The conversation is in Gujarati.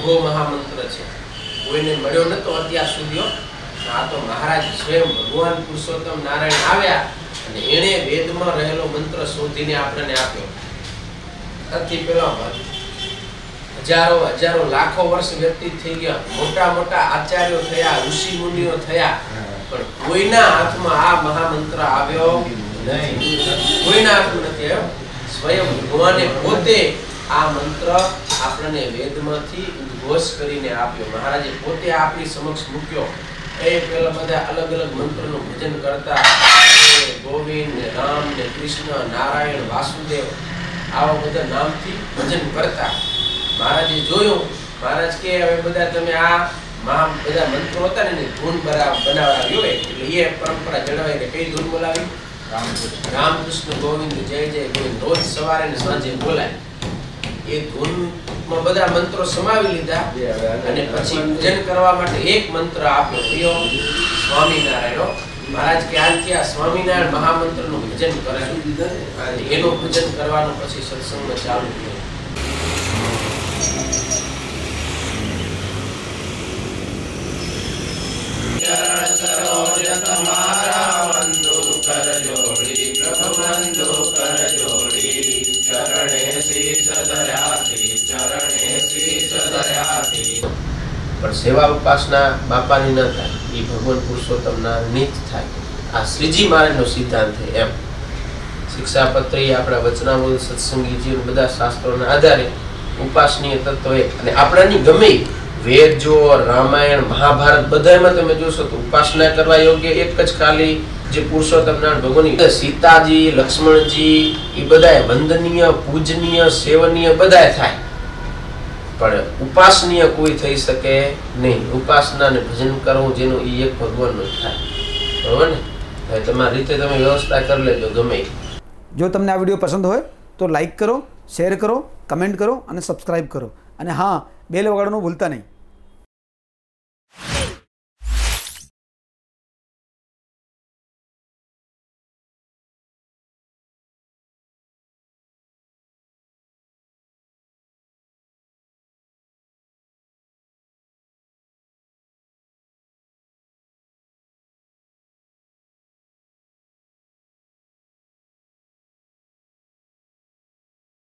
આગો મહામંત્ર છે, કોઈને મળ્યો નતો અત્યાર સુધી। આ તો મહારાજ સ્વયં ભગવાન પુરુષોત્તમ નારાયણ આવ્યા અને એણે વેદમાં રહેલો મંત્ર શોધીને આપણને આપ્યો। આથી પેલા હજારો લાખો વર્ષ વ્યતીત થઈ ગયા, મોટા મોટા આચાર્યો થયા, ઋષિ મુનિઓ થયા, પણ કોઈના હાથમાં આ મહામંત્ર આવ્યો નહીં, કોઈના હાથમાં નથી આવ્યો। સ્વયં ભગવાને પોતે આ મંત્ર આપણને વેદમાંથી ઉદ્ઘોષ કરીને આપ્યો, મહારાજે પોતે આપણી સમક્ષ મૂક્યો। એ પેલા બધા અલગ અલગ મંત્રનું ભજન કરતા, ગોવિંદ ને રામ ને કૃષ્ણ નારાયણ વાસુદેવ આવા બધા નામથી ભજન કરતા। મહારાજે જોયું, મહારાજ કે હવે બધા તમે આ બધા મંત્રો હતા ને ધૂન બનાવડાવ્યો, એટલે એ પરંપરા જળવાઈને કઈ ધૂન બોલાવી? રામ કૃષ્ણ ગોવિંદ જય જય ગોવિંદ રોજ સવારે ને સાંજે બોલાય। એ ધૂનમાં બધા મંત્રો સમાવી લીધા અને પછી ભજન કરવા માટે એક મંત્ર આપ્યો, કયો? સ્વામિનારાયણ। મહારાજ કે આજથી આ સ્વામિનારાયણ મહામંત્રનું ભજન કરે, એનું ભજન કરવાનું પછી સત્સંગમાં ચાલુ થયો। પણ સેવા ઉપાસના બાપાની ન થાય, એ ભગવાન પુરુષોત્તમના નીત થાય। આ શ્રીજી મહારાજનો સિદ્ધાંત છે। એમ શિક્ષાપત્ર આપણા વચનામૃત સત્સંગીજી બધા શાસ્ત્રોના આધારે ઉપાસનીય તત્વ અને આપણાની ગમે વેદ જો રામાયણ મહાભારત બધામાં તમે જોશો તો ઉપાસના કરવા યોગ્ય એક જ ખાલી જે પુરુષોત્તમ નારાયણ ભગવાનની સીતાજી લક્ષ્મણજી એ બધા વંદનીય પૂજનીય સેવનીય બધા થાય, પણ ઉપાસનીય કોઈ થઈ શકે નહીં। ઉપાસના ને ભજન કરવું જેનું એ એક ભગવાનનું જ થાય, બરોબર ને? હવે તમારી રીતે તમે વ્યવસ્થા કરી લેજો ગમે। જો તમને આ વિડીયો પસંદ હોય તો લાઈક કરો, શેર કરો, કમેન્ટ કરો અને સબસ્ક્રાઈબ કરો, અને હા, બેલ વગાડવાનું ભૂલતા નહીં।